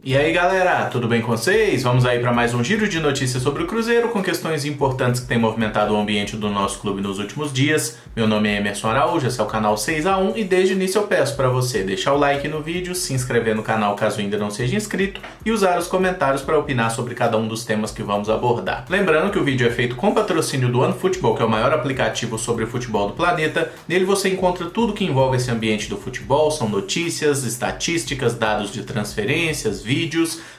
E aí galera, tudo bem com vocês? Vamos aí para mais um giro de notícias sobre o Cruzeiro com questões importantes que têm movimentado o ambiente do nosso clube nos últimos dias. Meu nome é Emerson Araújo, esse é o canal 6x1 e desde o início eu peço para você deixar o like no vídeo, se inscrever no canal caso ainda não seja inscrito e usar os comentários para opinar sobre cada um dos temas que vamos abordar. Lembrando que o vídeo é feito com patrocínio do OneFootball, que é o maior aplicativo sobre futebol do planeta. Nele você encontra tudo que envolve esse ambiente do futebol, são notícias, estatísticas, dados de transferências, vídeos.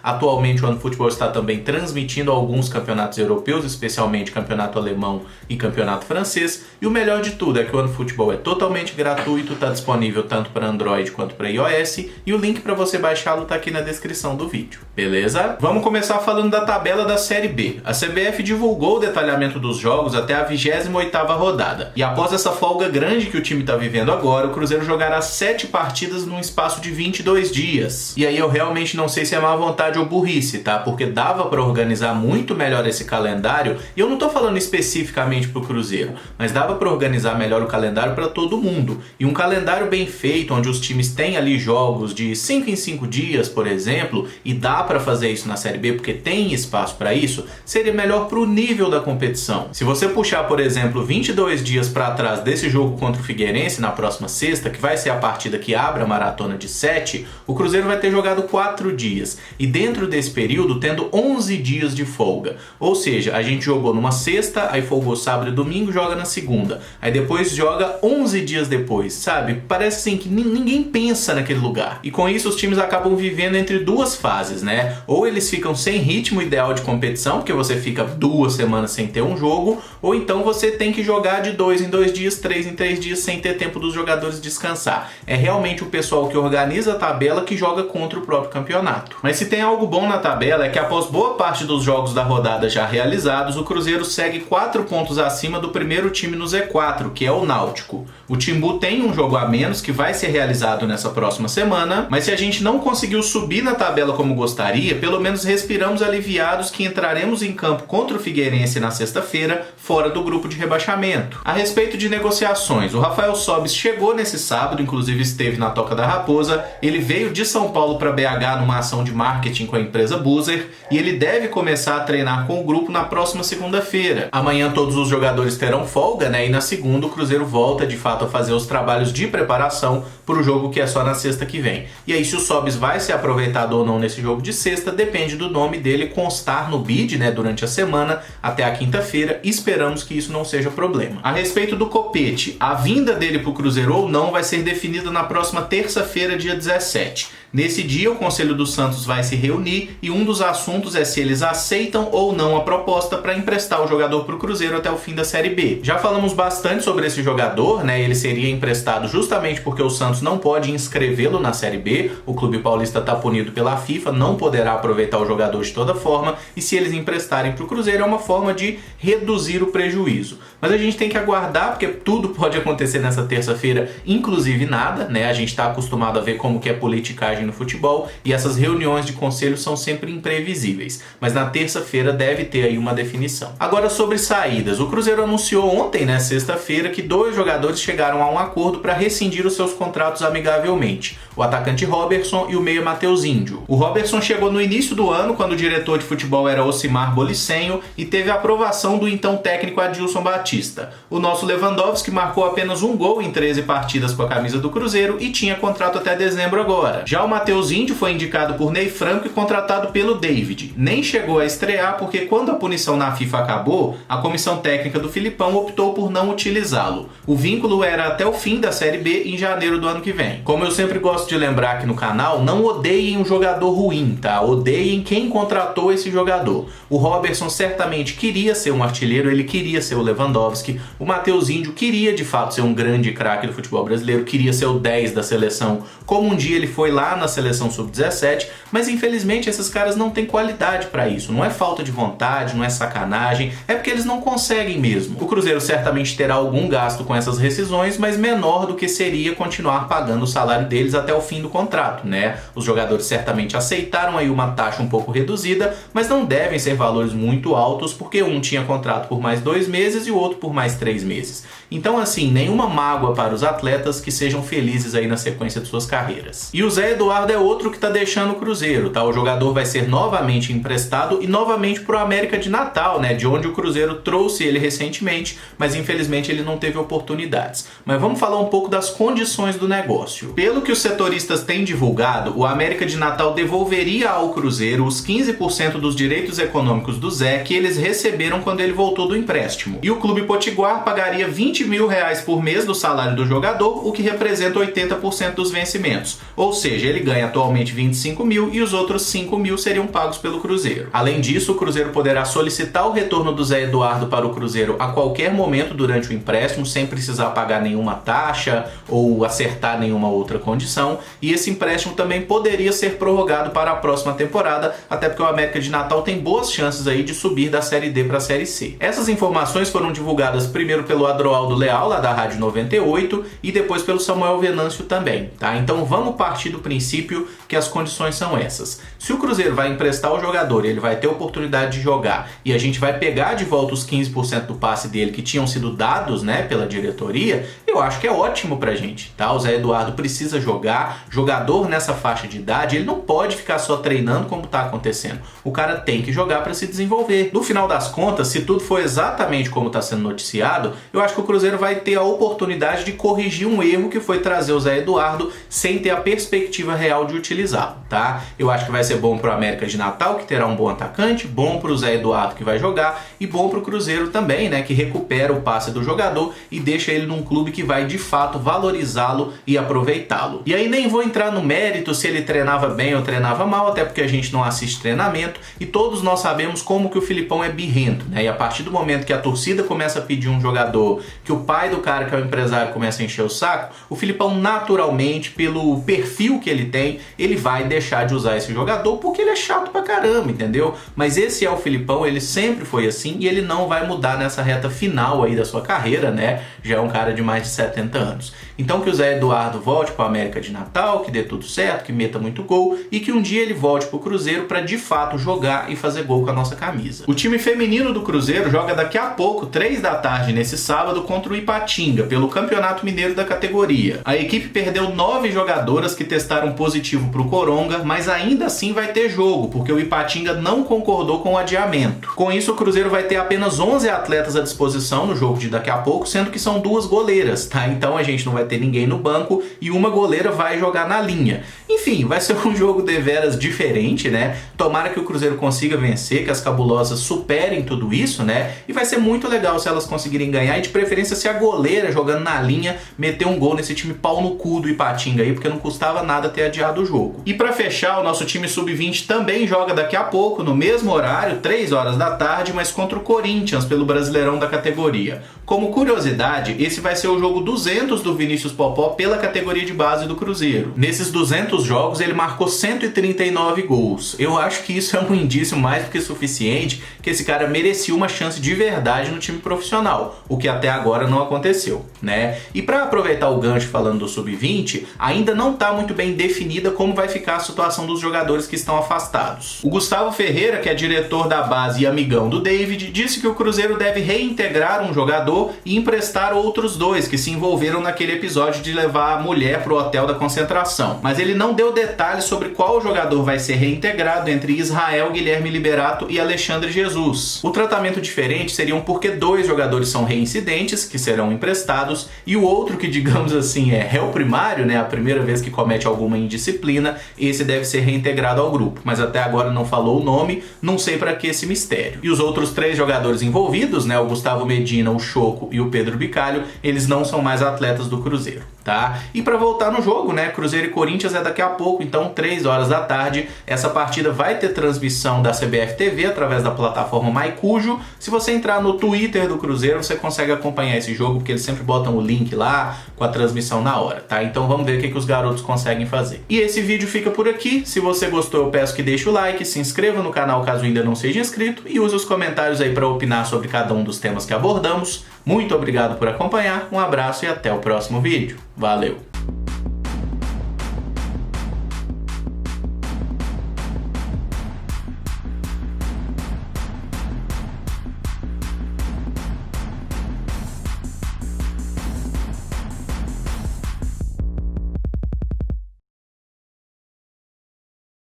Atualmente o OneFootball está também transmitindo alguns campeonatos europeus, especialmente campeonato alemão e campeonato francês. E o melhor de tudo é que o OneFootball é totalmente gratuito, está disponível tanto para Android quanto para iOS e o link para você baixá-lo está aqui na descrição do vídeo. Beleza? Vamos começar falando da tabela da Série B. A CBF divulgou o detalhamento dos jogos até a 28ª rodada. E após essa folga grande que o time está vivendo agora, o Cruzeiro jogará 7 partidas num espaço de 22 dias. E aí eu realmente não sei se é má vontade ou burrice, tá? Porque dava para organizar muito melhor esse calendário, e eu não tô falando especificamente pro Cruzeiro, mas dava para organizar melhor o calendário para todo mundo. E um calendário bem feito, onde os times têm ali jogos de 5 em 5 dias, por exemplo, e dá para fazer isso na Série B porque tem espaço para isso, seria melhor pro nível da competição. Se você puxar, por exemplo, 22 dias para trás desse jogo contra o Figueirense na próxima sexta, que vai ser a partida que abre a maratona de 7, o Cruzeiro vai ter jogado 4 dias. E dentro desse período, tendo 11 dias de folga. Ou seja, a gente jogou numa sexta, aí folgou sábado e domingo, joga na segunda. Aí depois joga 11 dias depois, sabe? Parece assim que ninguém pensa naquele lugar. E com isso os times acabam vivendo entre duas fases, né? Ou eles ficam sem ritmo ideal de competição, porque você fica 2 semanas sem ter um jogo, ou então você tem que jogar de 2 em 2 dias, 3 em 3 dias, sem ter tempo dos jogadores descansar. É realmente o pessoal que organiza a tabela que joga contra o próprio campeonato. Mas se tem algo bom na tabela é que após boa parte dos jogos da rodada já realizados, o Cruzeiro segue 4 pontos acima do primeiro time no Z4, que é o Náutico. O Timbu tem um jogo a menos que vai ser realizado nessa próxima semana, mas se a gente não conseguiu subir na tabela como gostaria, pelo menos respiramos aliviados que entraremos em campo contra o Figueirense na sexta-feira, fora do grupo de rebaixamento. A respeito de negociações, o Rafael Sobis chegou nesse sábado, inclusive esteve na Toca da Raposa. Ele veio de São Paulo para BH numa ação de marketing com a empresa Buzer e ele deve começar a treinar com o grupo na próxima segunda-feira. Amanhã todos os jogadores terão folga, né? E na segunda o Cruzeiro volta de fato a fazer os trabalhos de preparação para o jogo que é só na sexta que vem. E aí se o Sobis vai ser aproveitado ou não nesse jogo de sexta depende do nome dele constar no bid, né, durante a semana até a quinta-feira. Esperamos que isso não seja problema. A respeito do Copete, a vinda dele para o Cruzeiro ou não vai ser definida na próxima terça-feira, dia 17. Nesse dia, o Conselho do Santos vai se reunir e um dos assuntos é se eles aceitam ou não a proposta para emprestar o jogador para o Cruzeiro até o fim da Série B. Já falamos bastante sobre esse jogador, né? Ele seria emprestado justamente porque o Santos não pode inscrevê-lo na Série B. O clube paulista está punido pela FIFA, não poderá aproveitar o jogador de toda forma e se eles emprestarem para o Cruzeiro é uma forma de reduzir o prejuízo. Mas a gente tem que aguardar porque tudo pode acontecer nessa terça-feira, inclusive nada, né? A gente está acostumado a ver como que é politicagem no futebol e essas reuniões de conselho são sempre imprevisíveis, mas na terça-feira deve ter aí uma definição. Agora sobre saídas, o Cruzeiro anunciou ontem, né, sexta-feira, que 2 jogadores chegaram a um acordo para rescindir os seus contratos amigavelmente, o atacante Robertson e o meia Matheus Índio. O Robertson chegou no início do ano, quando o diretor de futebol era Ocimar Bolicenho e teve a aprovação do então técnico Adilson Batista. O nosso Lewandowski marcou apenas um gol em 13 partidas com a camisa do Cruzeiro e tinha contrato até dezembro agora. Já o Matheus Índio foi indicado por Ney Franco e contratado pelo David. Nem chegou a estrear porque quando a punição na FIFA acabou, a comissão técnica do Filipão optou por não utilizá-lo. O vínculo era até o fim da Série B em janeiro do ano que vem. Como eu sempre gosto de lembrar aqui no canal, não odeiem um jogador ruim, tá? Odeiem quem contratou esse jogador. O Robertson certamente queria ser um artilheiro, ele queria ser o Lewandowski. O Matheus Índio queria de fato ser um grande craque do futebol brasileiro, queria ser o 10 da seleção, como um dia ele foi lá na seleção sub-17, mas infelizmente esses caras não têm qualidade para isso. Não é falta de vontade, não é sacanagem, é porque eles não conseguem mesmo. O Cruzeiro certamente terá algum gasto com essas rescisões, mas menor do que seria continuar pagando o salário deles até o fim do contrato, né? Os jogadores certamente aceitaram aí uma taxa um pouco reduzida, mas não devem ser valores muito altos, porque um tinha contrato por mais 2 meses e o outro por mais 3 meses. Então assim, nenhuma mágoa para os atletas, que sejam felizes aí na sequência de suas carreiras. E o Zé Eduardo é outro que tá deixando o Cruzeiro, tá? O jogador vai ser novamente emprestado e novamente pro América de Natal, né? De onde o Cruzeiro trouxe ele recentemente, mas infelizmente ele não teve oportunidades. Mas vamos falar um pouco das condições do negócio. Pelo que os setoristas têm divulgado, o América de Natal devolveria ao Cruzeiro os 15% dos direitos econômicos do Zé que eles receberam quando ele voltou do empréstimo. E o Clube Potiguar pagaria R$20 mil por mês do salário do jogador, o que representa 80% dos vencimentos. Ou seja, ele ganha atualmente 25 mil e os outros 5 mil seriam pagos pelo Cruzeiro. Além disso, o Cruzeiro poderá solicitar o retorno do Zé Eduardo para o Cruzeiro a qualquer momento durante o empréstimo, sem precisar pagar nenhuma taxa ou acertar nenhuma outra condição, e esse empréstimo também poderia ser prorrogado para a próxima temporada, até porque o América de Natal tem boas chances aí de subir da Série D para a Série C. Essas informações foram divulgadas primeiro pelo Adroaldo Leal, lá da Rádio 98, e depois pelo Samuel Venâncio também, tá? Então vamos partir do princípio que as condições são essas. Se o Cruzeiro vai emprestar o jogador, ele vai ter oportunidade de jogar, e a gente vai pegar de volta os 15% do passe dele que tinham sido dados, né, pela diretoria, eu acho que é ótimo pra gente, tá? O Zé Eduardo precisa jogar, jogador nessa faixa de idade, ele não pode ficar só treinando como tá acontecendo. O cara tem que jogar para se desenvolver. No final das contas, se tudo for exatamente como tá sendo noticiado, eu acho que o Cruzeiro vai ter a oportunidade de corrigir um erro que foi trazer o Zé Eduardo sem ter a perspectiva real de utilizá-lo, tá? Eu acho que vai ser bom pro América de Natal, que terá um bom atacante, bom pro Zé Eduardo, que vai jogar, e bom pro Cruzeiro também, né, que recupera o passe do jogador e deixa ele num clube que vai de fato valorizá-lo e aproveitá-lo. E aí nem vou entrar no mérito se ele treinava bem ou treinava mal, até porque a gente não assiste treinamento e todos nós sabemos como que o Filipão é birrento, né? E a partir do momento que a torcida começa a pedir um jogador, que o pai do cara que é o empresário começa a encher o saco, o Filipão naturalmente, pelo perfil que ele tem, ele vai deixar de usar esse jogador porque ele é chato pra caramba, entendeu? Mas esse é o Filipão, ele sempre foi assim e ele não vai mudar nessa reta final aí da sua carreira, né? Já é um cara de mais de 70 anos. Então que o Zé Eduardo volte para o América de Natal, que dê tudo certo, que meta muito gol e que um dia ele volte para o Cruzeiro para de fato jogar e fazer gol com a nossa camisa. O time feminino do Cruzeiro joga daqui a pouco, 3 da tarde nesse sábado, contra o Ipatinga, pelo Campeonato Mineiro da categoria. A equipe perdeu 9 jogadoras que testaram positivo para o Coronga, mas ainda assim vai ter jogo, porque o Ipatinga não concordou com o adiamento. Com isso, o Cruzeiro vai ter apenas 11 atletas à disposição no jogo de daqui a pouco, sendo que são 2 goleiras, tá? Então a gente não vai ter ninguém no banco e uma goleira vai jogar na linha. Enfim, vai ser um jogo deveras diferente, né? Tomara que o Cruzeiro consiga vencer, que as cabulosas superem tudo isso, né? E vai ser muito legal se elas conseguirem ganhar, e de preferência se a goleira jogando na linha meter um gol nesse time pau no cu do Ipatinga aí, porque não custava nada ter adiado o jogo. E pra fechar, o nosso time sub-20 também joga daqui a pouco, no mesmo horário, 3 horas da tarde, mas contra o Corinthians, pelo Brasileirão da categoria. Como curiosidade, esse vai ser o jogo 200 do Vinícius Popó pela categoria de base do Cruzeiro. Nesses 200 jogos, ele marcou 139 gols. Eu acho que isso é um indício mais do que suficiente que esse cara merecia uma chance de verdade no time profissional, o que até agora não aconteceu, né? E para aproveitar o gancho falando do sub-20, ainda não está muito bem definida como vai ficar a situação dos jogadores que estão afastados. O Gustavo Ferreira, que é diretor da base e amigão do David, disse que o Cruzeiro deve reintegrar um jogador e emprestar outros 2 que se envolveram naquele episódio de levar a mulher pro hotel da concentração. Mas ele não deu detalhes sobre qual jogador vai ser reintegrado entre Israel, Guilherme Liberato e Alexandre Jesus. O tratamento diferente seriam porque 2 jogadores são reincidentes, que serão emprestados, e o outro que, digamos assim, é réu primário, né, a primeira vez que comete alguma indisciplina, esse deve ser reintegrado ao grupo. Mas até agora não falou o nome, não sei para que esse mistério. E os outros 3 jogadores envolvidos, né, o Gustavo Medina, o Choco e o Pedro Bicalho, eles não são mais atletas do Cruzeiro, tá? E para voltar no jogo, né, Cruzeiro e Corinthians é daqui a pouco, então 3 horas da tarde. Essa partida vai ter transmissão da CBF TV através da plataforma Maicujo. Se você entrar no Twitter do Cruzeiro, você consegue acompanhar esse jogo, porque eles sempre botam o link lá com a transmissão na hora, tá? Então vamos ver o que os garotos conseguem fazer. E esse vídeo fica por aqui. Se você gostou, eu peço que deixe o like, se inscreva no canal caso ainda não seja inscrito e use os comentários aí para opinar sobre cada um dos temas que abordamos. Muito obrigado por acompanhar, um abraço e até o próximo vídeo. Valeu!